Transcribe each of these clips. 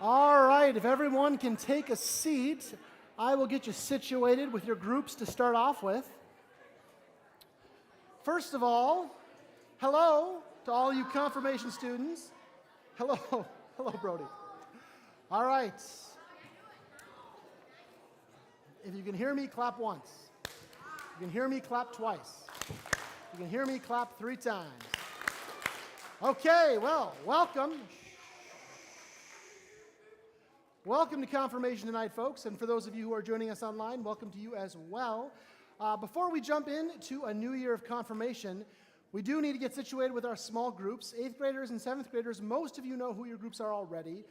All right, if everyone can take a seat, I will get you situated with your groups to start off with. First of all, hello to all you confirmation students. Hello, hello, Brody. All right. If you can hear me, clap once. If you can hear me, clap twice. If you can hear me, clap 3 times. Okay, well, welcome. Welcome to Confirmation tonight, folks, and for those of you who are joining us online, welcome to you as well. Before we jump into a new year of confirmation, we do need to get situated with our small groups. 8th graders and 7th graders, most of you know who your groups are already.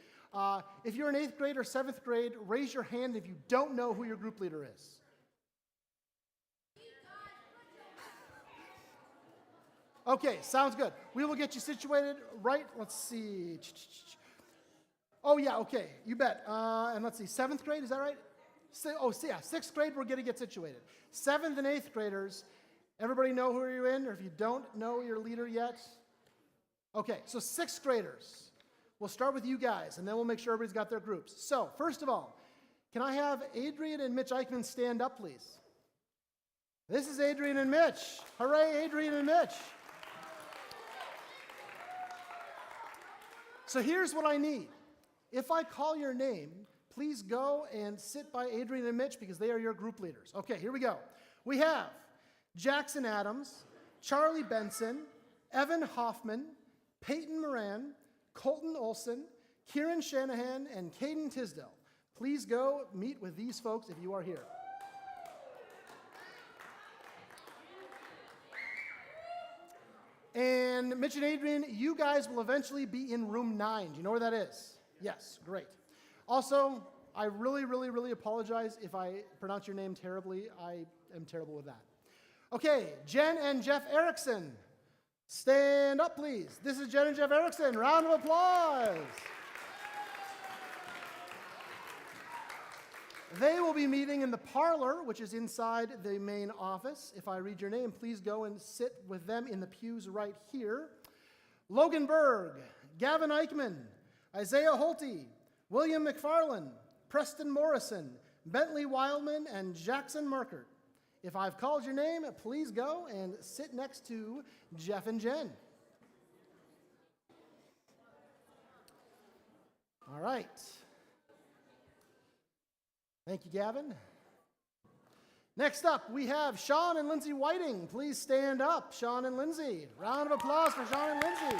If you're in 8th grade or 7th grade, raise your hand if you don't know who your group leader is. Okay, sounds good. We will get you situated right, let's see. Oh, yeah, okay, you bet. And let's see, 7th grade, is that right? 6th grade, we're going to get situated. 7th and 8th graders, everybody know who you're in, or if you don't know your leader yet? Okay, so 6th graders. We'll start with you guys, and then we'll make sure everybody's got their groups. So, first of all, can I have Adrian and Mitch Eichmann stand up, please? This is Adrian and Mitch. Hooray, Adrian and Mitch. So here's what I need. If I call your name, please go and sit by Adrian and Mitch because they are your group leaders. Okay, here we go. We have Jackson Adams, Charlie Benson, Evan Hoffman, Peyton Moran, Colton Olson, Kieran Shanahan, and Caden Tisdale. Please go meet with these folks if you are here. And Mitch and Adrian, you guys will eventually be in room 9. Do you know where that is? Yes, great. Also, I really apologize if I pronounce your name terribly. I am terrible with that. Okay, Jen and Jeff Erickson, stand up, please. This is Jen and Jeff Erickson. Round of applause. They will be meeting in the parlor, which is inside the main office. If I read your name, please go and sit with them in the pews right here. Logan Berg, Gavin Eichmann, Isaiah Holte, William McFarland, Preston Morrison, Bentley Wildman, and Jackson Markert. If I've called your name, please go and sit next to Jeff and Jen. All right. Thank you, Gavin. Next up, we have Sean and Lindsay Whiting. Please stand up, Sean and Lindsay. Round of applause for Sean and Lindsay.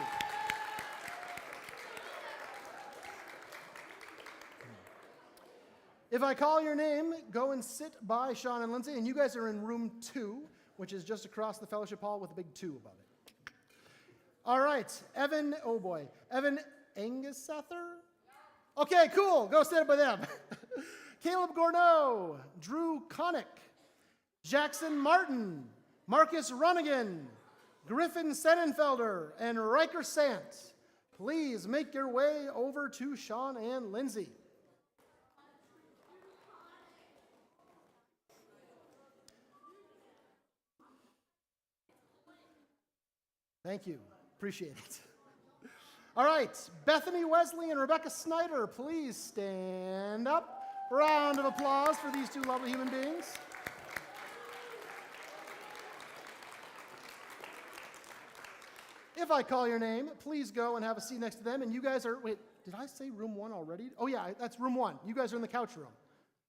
If I call your name, go and sit by Sean and Lindsay, and you guys are in room 2, which is just across the fellowship hall with a big 2 above it. All right, Evan Engesather? Okay, cool, go sit by them. Caleb Gorneau, Drew Connick, Jackson Martin, Marcus Runnigan, Griffin Sennenfelder, and Riker Sant. Please make your way over to Sean and Lindsay. Thank you. Appreciate it. All right, Bethany Wesley and Rebecca Snyder, please stand up. Round of applause for these 2 lovely human beings. If I call your name, please go and have a seat next to them. And you guys are, wait, did I say room 1 already? Oh yeah, that's room 1. You guys are in the couch room.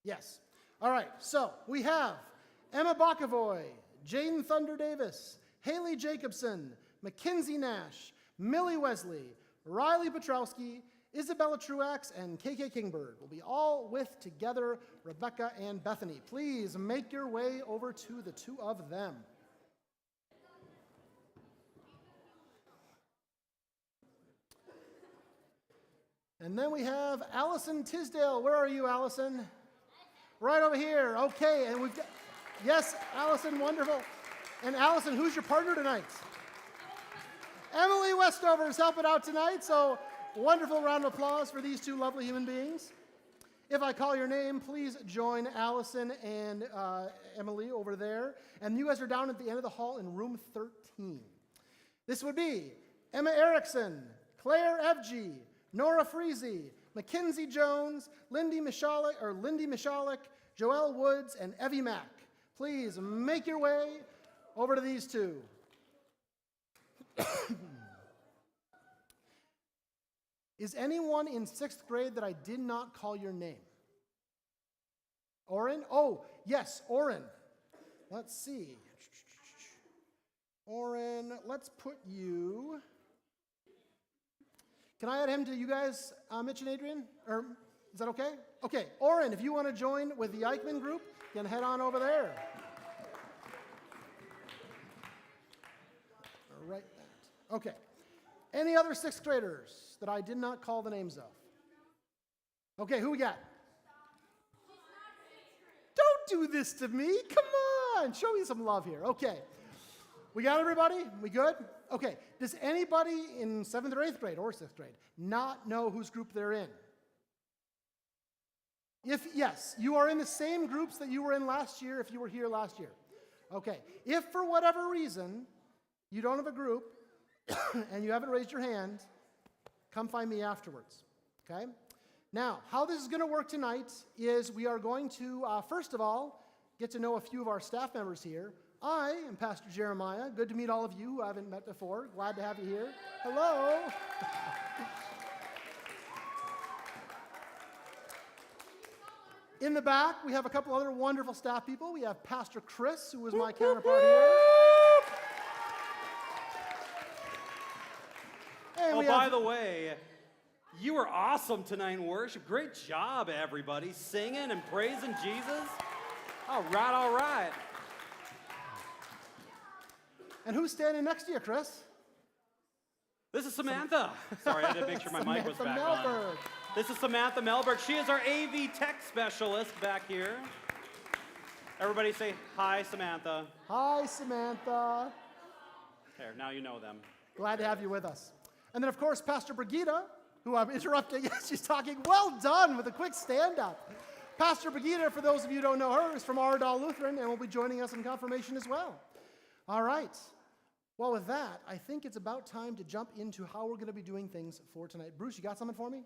Yes. All right, so we have Emma Bakavoy, Jaden Thunder Davis, Haley Jacobson, Mackenzie Nash, Millie Wesley, Riley Petrowski, Isabella Truax, and KK Kingbird will be all with together Rebecca and Bethany. Please make your way over to the 2 of them. And then we have Allison Tisdale. Where are you, Allison? Right over here. Okay, and we've got, yes, Allison, wonderful. And Allison, who's your partner tonight? Emily Westover is helping out tonight, so wonderful round of applause for these 2 lovely human beings. If I call your name, please join Allison and Emily over there. And you guys are down at the end of the hall in room 13. This would be Emma Erickson, Claire Evge, Nora Freezy, Mackenzie Jones, Lindy Mishalik, Joelle Woods, and Evie Mack. Please make your way over to these two. Is anyone in 6th grade that I did not call your name? Oren? Oh, yes, Oren. Let's see. Oren, let's put you... Can I add him to you guys, Mitch and Adrian? Or is that okay? Okay, Oren, if you want to join with the Eichmann group, you can head on over there. Right that. Okay. Any other 6th graders that I did not call the names of? Okay, who we got? Don't do this to me. Come on. Show me some love here. Okay. We got everybody? We good? Okay. Does anybody in 7th or 8th grade or 6th grade not know whose group they're in? If yes, you are in the same groups that you were in last year if you were here last year. Okay. If for whatever reason you don't have a group and you haven't raised your hand, come find me afterwards. Okay? Now, how this is going to work tonight is we are going to, first of all, get to know a few of our staff members here. I am Pastor Jeremiah. Good to meet all of you who I haven't met before. Glad to have you here. Hello. In the back, we have a couple other wonderful staff people. We have Pastor Chris, who is my counterpart here. And by the way, you were awesome tonight in worship. Great job, everybody, singing and praising Jesus. All right, all right. And who's standing next to you, Chris? This is Samantha. Sorry, I had to make sure my mic was back on. This is Samantha Melberg. She is our AV tech specialist back here. Everybody say hi, Samantha. Hi, Samantha. There, now you know them. Glad to have you with us. And then, of course, Pastor Brigitte, who I'm interrupting as she's talking. Well done with a quick stand-up. Pastor Brigitte, for those of you who don't know her, is from Ardal Lutheran and will be joining us in confirmation as well. All right. Well, with that, I think it's about time to jump into how we're going to be doing things for tonight. Bruce, you got something for me?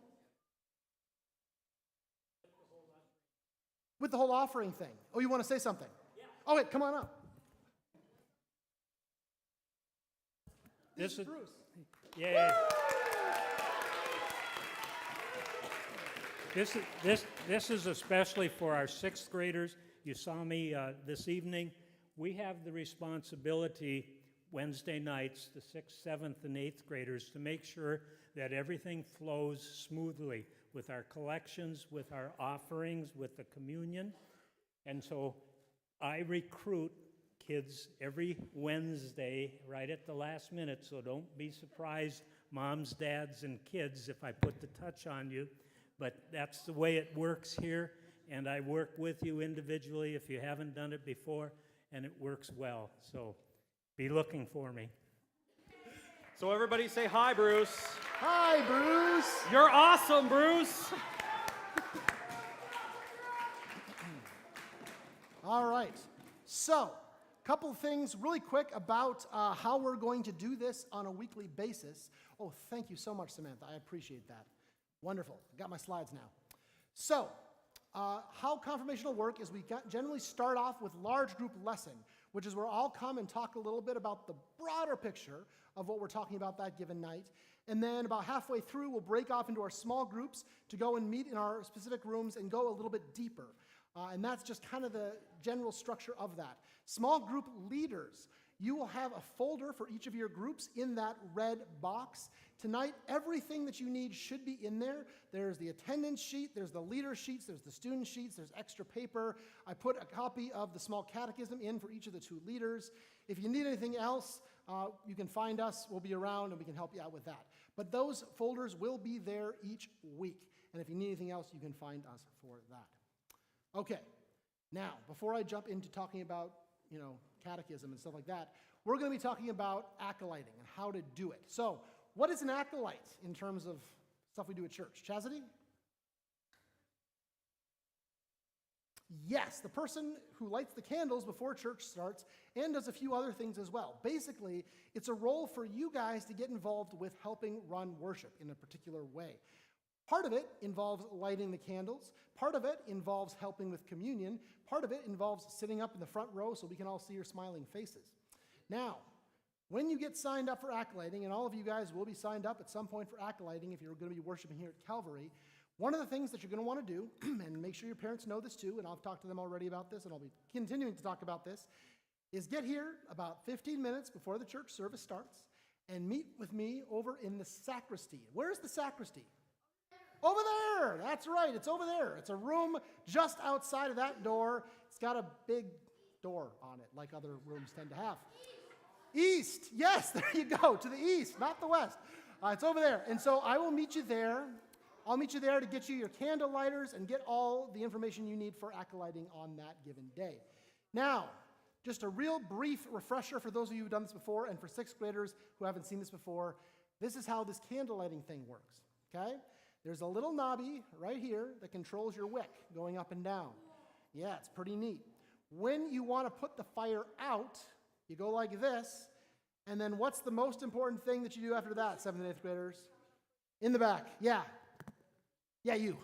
With the whole offering thing. Oh, you want to say something? Yeah. Oh, wait, come on up. This is Bruce. Yay. This is especially for our 6th graders. You saw me this evening. We have the responsibility Wednesday nights, the 6th, 7th, and 8th graders, to make sure that everything flows smoothly with our collections, with our offerings, with the communion. And so I recruit kids every Wednesday right at the last minute, so don't be surprised, moms, dads, and kids, if I put the touch on you. But that's the way it works here, and I work with you individually if you haven't done it before, and it works well. So be looking for me. So everybody say hi, Bruce. Hi, Bruce. You're awesome, Bruce. All right. So, a couple things really quick about how we're going to do this on a weekly basis. Oh, thank you so much, Samantha. I appreciate that. Wonderful. Got my slides now. So, how confirmation will work is we generally start off with large group lesson, which is where I'll come and talk a little bit about the broader picture of what we're talking about that given night. And then about halfway through, we'll break off into our small groups to go and meet in our specific rooms and go a little bit deeper. And that's just kind of the general structure of that. Small group leaders, you will have a folder for each of your groups in that red box. Tonight, everything that you need should be in there. There's the attendance sheet, there's the leader sheets, there's the student sheets, there's extra paper. I put a copy of the small catechism in for each of the 2 leaders. If you need anything else, you can find us. We'll be around and we can help you out with that. But those folders will be there each week. And if you need anything else, you can find us for that. Okay, now, before I jump into talking about, catechism and stuff like that, we're going to be talking about acolyting and how to do it. So, what is an acolyte in terms of stuff we do at church? Chastity? Yes, the person who lights the candles before church starts and does a few other things as well. Basically, it's a role for you guys to get involved with helping run worship in a particular way. Part of it involves lighting the candles. Part of it involves helping with communion. Part of it involves sitting up in the front row so we can all see your smiling faces. Now, when you get signed up for acolyting, and all of you guys will be signed up at some point for acolyting if you're going to be worshiping here at Calvary, one of the things that you're going to want to do, and make sure your parents know this too, and I've talked to them already about this, and I'll be continuing to talk about this, is get here about 15 minutes before the church service starts and meet with me over in the sacristy. Where's the sacristy? Over there! That's right, it's over there. It's a room just outside of that door. It's got a big door on it, like other rooms tend to have. East, yes, there you go, to the east, not the west. It's over there. And so I will meet you there. I'll meet you there to get you your candle lighters and get all the information you need for acolyting on that given day. Now, just a real brief refresher for those of you who've done this before, and for sixth graders who haven't seen this before, this is how this candle lighting thing works, okay? There's a little knobby right here that controls your wick going up and down. Yeah, it's pretty neat. When you want to put the fire out, you go like this, and then what's the most important thing that you do after that, 7th and 8th graders? In the back, yeah. Yeah, you.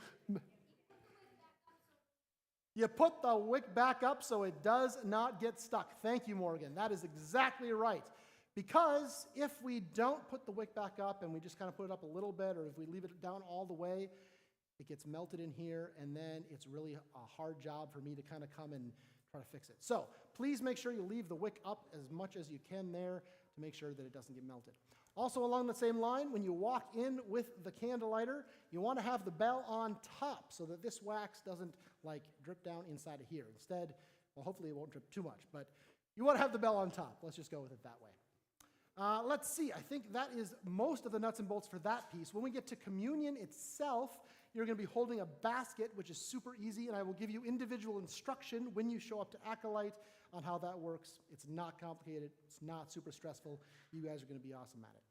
You put the wick back up so it does not get stuck. Thank you, Morgan. That is exactly right. Because if we don't put the wick back up and we just kind of put it up a little bit, or if we leave it down all the way, it gets melted in here, and then it's really a hard job for me to kind of come and try to fix it. So please make sure you leave the wick up as much as you can there to make sure that it doesn't get melted. Also along the same line, when you walk in with the candle lighter, you want to have the bell on top so that this wax doesn't like drip down inside of here. Instead, well, hopefully it won't drip too much, but you want to have the bell on top. Let's just go with it that way. Let's see, I think that is most of the nuts and bolts for that piece. When we get to communion itself, you're going to be holding a basket, which is super easy, and I will give you individual instruction when you show up to Acolyte on how that works. It's not complicated. It's not super stressful. You guys are going to be awesome at it.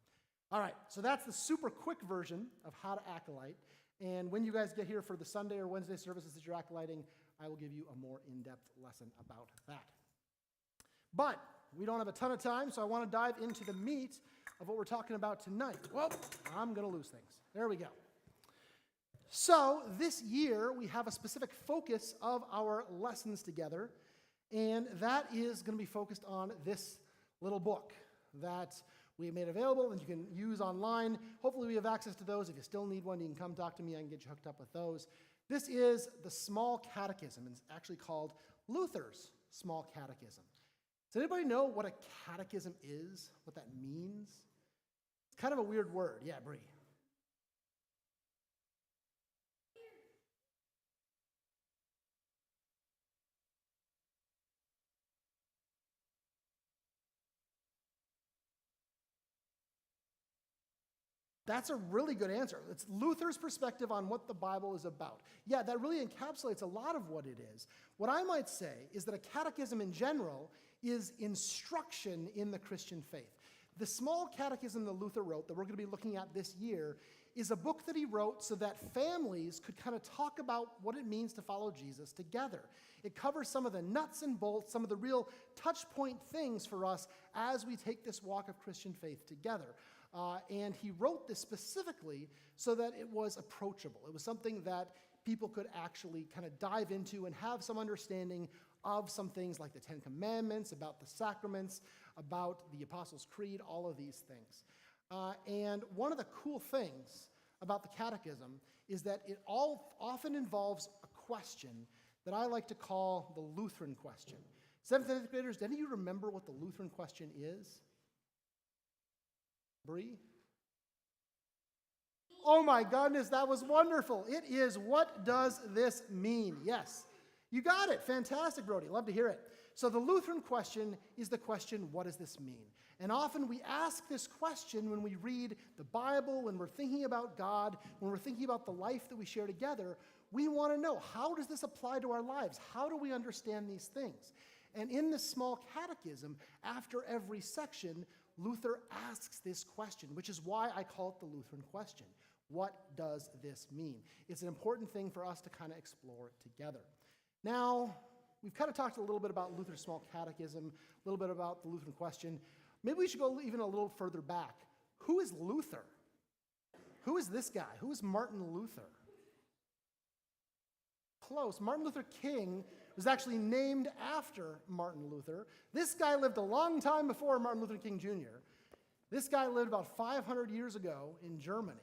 All right, so that's the super quick version of how to Acolyte. And when you guys get here for the Sunday or Wednesday services that you're acolyting, I will give you a more in-depth lesson about that. But we don't have a ton of time, so I want to dive into the meat of what we're talking about tonight. Well, I'm going to lose things. There we go. So this year, we have a specific focus of our lessons together, and that is going to be focused on this little book that we made available and you can use online. Hopefully we have access to those. If you still need one, you can come talk to me. I can get you hooked up with those. This is the Small Catechism. It's actually called Luther's Small Catechism. Does anybody know what a catechism is, what that means? It's kind of a weird word. Yeah, Bree. That's a really good answer. It's Luther's perspective on what the Bible is about. Yeah, that really encapsulates a lot of what it is. What I might say is that a catechism in general is instruction in the Christian faith. The Small Catechism that Luther wrote, that we're going to be looking at this year, is a book that he wrote so that families could kind of talk about what it means to follow Jesus together. It covers some of the nuts and bolts, some of the real touch point things for us as we take this walk of Christian faith together. And he wrote this specifically so that it was approachable. It was something that people could actually kind of dive into and have some understanding of some things like the Ten Commandments, about the sacraments, about the Apostles' Creed, all of these things. And one of the cool things about the Catechism is that it often involves a question that I like to call the Lutheran question. 7th and 8th graders, do any of you remember what the Lutheran question is? Bree? Oh my goodness, that was wonderful. It is, what does this mean? Yes, you got it. Fantastic, Brody. Love to hear it. So the Lutheran question is the question, what does this mean? And often we ask this question when we read the Bible, when we're thinking about God, when we're thinking about the life that we share together. We want to know, how does this apply to our lives? How do we understand these things? And in the Small Catechism, after every section, Luther asks this question, which is why I call it the Lutheran question. What does this mean? It's an important thing for us to kind of explore together. Now, we've kind of talked a little bit about Luther's Small Catechism, a little bit about the Lutheran question. Maybe we should go even a little further back. Who is Luther? Who is this guy? Who is Martin Luther? Close. Martin Luther King was actually named after Martin Luther. This guy lived a long time before Martin Luther King Jr. This guy lived about 500 years ago in Germany.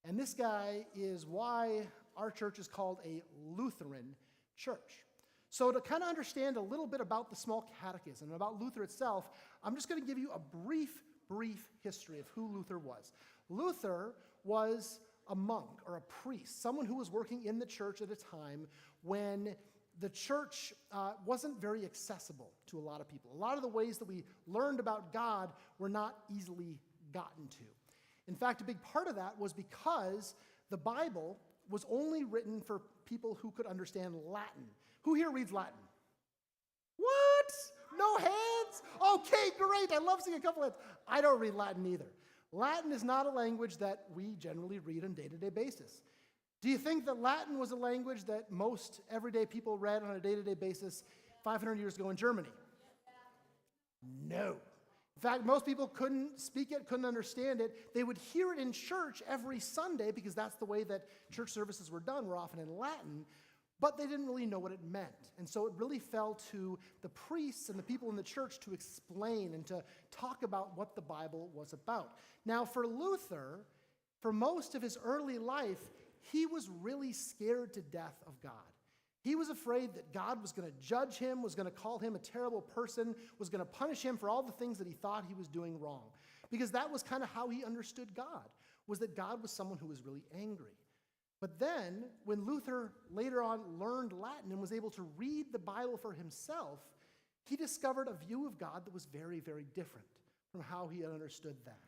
And this guy is why our church is called a Lutheran church. So to kind of understand a little bit about the small catechism and about Luther itself, I'm just going to give you a brief history of who Luther was. Luther was a monk or a priest, someone who was working in the church at a time when the church wasn't very accessible to a lot of people. A lot of the ways that we learned about God were not easily gotten to. In fact, a big part of that was because the Bible was only written for people who could understand Latin. Who here reads Latin? What? No hands? Okay, great. I love seeing a couple hands. I don't read Latin either. Latin is not a language that we generally read on a day-to-day basis. Do you think that Latin was a language that most everyday people read on a day-to-day basis 500 years ago in Germany? No. In fact, most people couldn't speak it, couldn't understand it. They would hear it in church every Sunday because that's the way that church services were done, were often in Latin, but they didn't really know what it meant. And so it really fell to the priests and the people in the church to explain and to talk about what the Bible was about. Now, for Luther, for most of his early life, he was really scared to death of God. He was afraid that God was going to judge him, was going to call him a terrible person, was going to punish him for all the things that he thought he was doing wrong. Because that was kind of how he understood God, was that God was someone who was really angry. But then, when Luther later on learned Latin and was able to read the Bible for himself, he discovered a view of God that was very, very different from how he had understood that.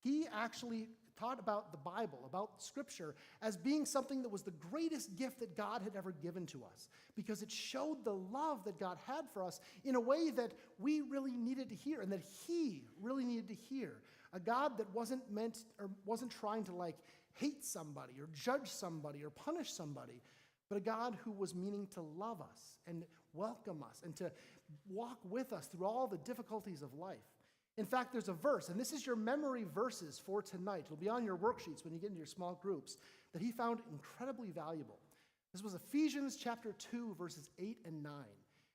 He actually taught about the Bible, about Scripture, as being something that was the greatest gift that God had ever given to us, because it showed the love that God had for us in a way that we really needed to hear, and that he really needed to hear. A God that wasn't meant or wasn't trying to hate somebody or judge somebody or punish somebody, but a God who was meaning to love us and welcome us and to walk with us through all the difficulties of life. In fact, there's a verse, and this is your memory verses for tonight. It'll be on your worksheets when you get into your small groups, that he found incredibly valuable. This was Ephesians chapter 2, verses 8 and 9.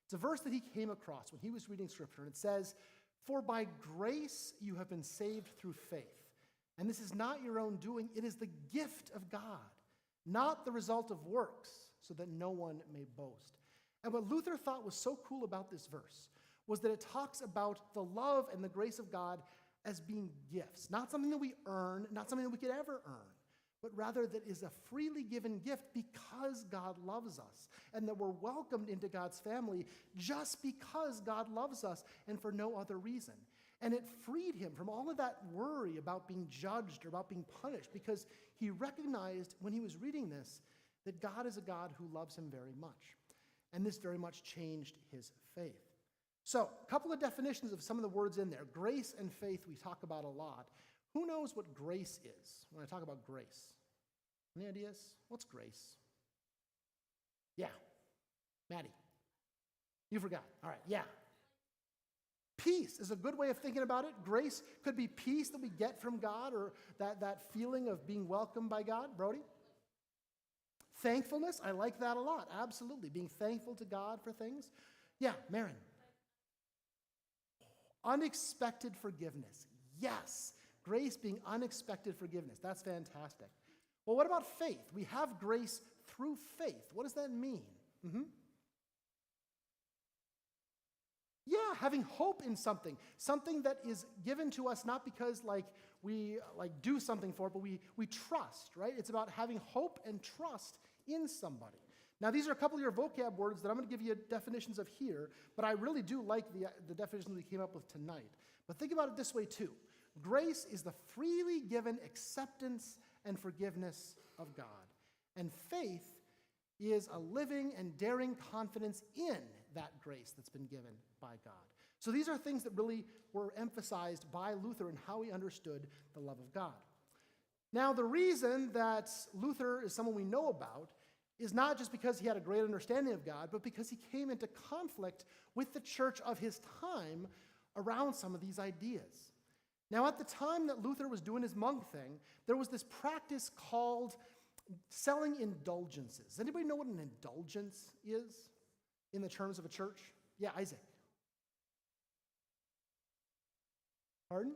It's a verse that he came across when he was reading Scripture, and it says, "For by grace you have been saved through faith. And this is not your own doing, it is the gift of God, not the result of works, so that no one may boast." And what Luther thought was so cool about this verse was that it talks about the love and the grace of God as being gifts, not something that we earn, not something that we could ever earn, but rather that is a freely given gift because God loves us, and that we're welcomed into God's family just because God loves us and for no other reason. And it freed him from all of that worry about being judged or about being punished, because he recognized when he was reading this that God is a God who loves him very much. And this very much changed his faith. So, a couple of definitions of some of the words in there. Grace and faith we talk about a lot. Who knows what grace is when I talk about grace? Any ideas? What's grace? Yeah. Maddie. You forgot. All right, yeah. Peace is a good way of thinking about it. Grace could be peace that we get from God, or that feeling of being welcomed by God. Brody? Thankfulness, I like that a lot. Absolutely. Being thankful to God for things. Yeah, Marin. Unexpected forgiveness. Yes. Grace being unexpected forgiveness. That's fantastic. Well, what about faith? We have grace through faith. What does that mean? Yeah, having hope in something that is given to us not because we do something for it, but we trust, right? It's about having hope and trust in somebody. Now, these are a couple of your vocab words that I'm going to give you definitions of here, but I really do like the definitions we came up with tonight. But think about it this way too. Grace is the freely given acceptance and forgiveness of God. And faith is a living and daring confidence in that grace that's been given by God. So these are things that really were emphasized by Luther in how he understood the love of God. Now, the reason that Luther is someone we know about is not just because he had a great understanding of God, but because he came into conflict with the church of his time around some of these ideas. Now, at the time that Luther was doing his monk thing, there was this practice called selling indulgences. Does anybody know what an indulgence is in the terms of a church? Yeah, Isaac. Pardon?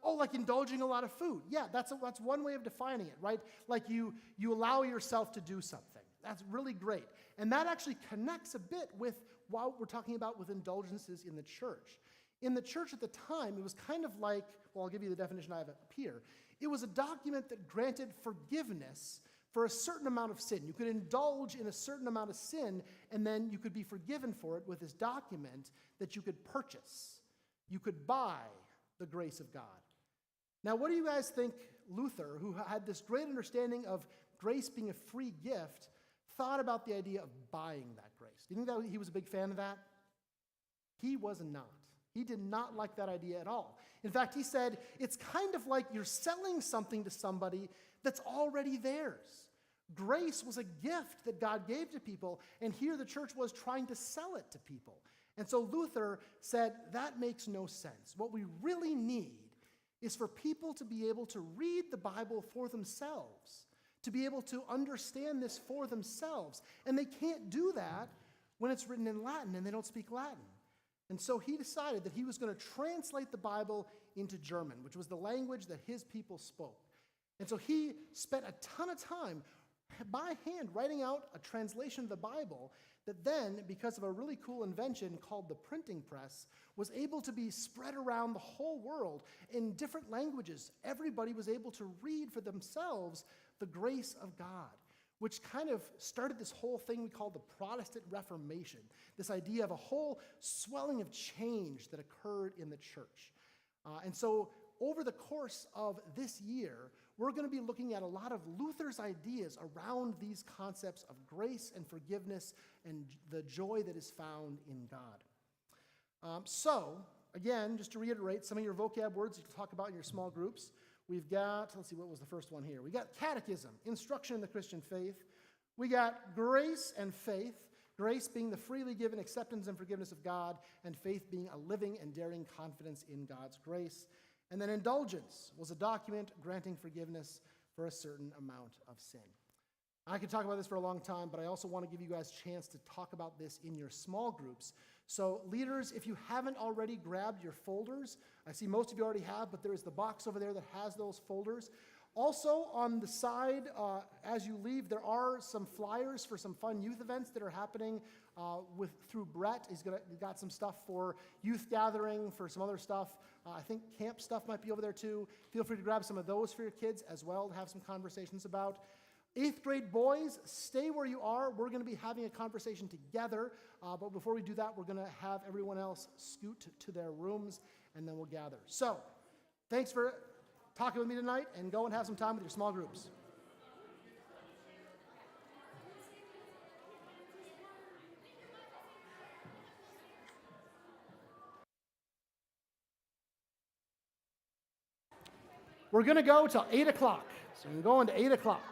Oh, like indulging a lot of food. Yeah, that's one way of defining it, right? Like you allow yourself to do something. That's really great. And that actually connects a bit with what we're talking about with indulgences in the church. In the church at the time, it was kind of like, well, I'll give you the definition I have up here. It was a document that granted forgiveness for a certain amount of sin. You could indulge in a certain amount of sin, and then you could be forgiven for it with this document that you could purchase. You could buy the grace of God. Now, what do you guys think Luther, who had this great understanding of grace being a free gift, thought about the idea of buying that grace? Do you think that he was a big fan of that? He was not. He did not like that idea at all. In fact, he said, it's kind of like you're selling something to somebody that's already theirs. Grace was a gift that God gave to people, and here the church was trying to sell it to people. And so Luther said, that makes no sense. What we really need is for people to be able to read the Bible for themselves, to be able to understand this for themselves. And they can't do that when it's written in Latin and they don't speak Latin. And so he decided that he was going to translate the Bible into German, which was the language that his people spoke. And so he spent a ton of time by hand writing out a translation of the Bible that then, because of a really cool invention called the printing press, was able to be spread around the whole world in different languages. Everybody was able to read for themselves the grace of God, which kind of started this whole thing we call the Protestant Reformation, this idea of a whole swelling of change that occurred in the church. And so over the course of this year, we're going to be looking at a lot of Luther's ideas around these concepts of grace and forgiveness and the joy that is found in God. So, again, just to reiterate some of your vocab words you can talk about in your small groups. We've got, let's see, what was the first one here? We got catechism, instruction in the Christian faith. We got grace and faith, grace being the freely given acceptance and forgiveness of God, and faith being a living and daring confidence in God's grace. And then indulgence was a document granting forgiveness for a certain amount of sin. I could talk about this for a long time, but I also want to give you guys a chance to talk about this in your small groups. So leaders, if you haven't already grabbed your folders, I see most of you already have, but there's the box over there that has those folders. Also, on the side, as you leave, there are some flyers for some fun youth events that are happening through Brett. He's got some stuff for youth gathering, for some other stuff. I think camp stuff might be over there too. Feel free to grab some of those for your kids as well to have some conversations about. 8th grade boys, stay where you are. We're going to be having a conversation together, but before we do that, we're going to have everyone else scoot to their rooms, and then we'll gather. So, thanks for talking with me tonight, and go and have some time with your small groups. We're going to go till 8 o'clock. So we can go into 8 o'clock.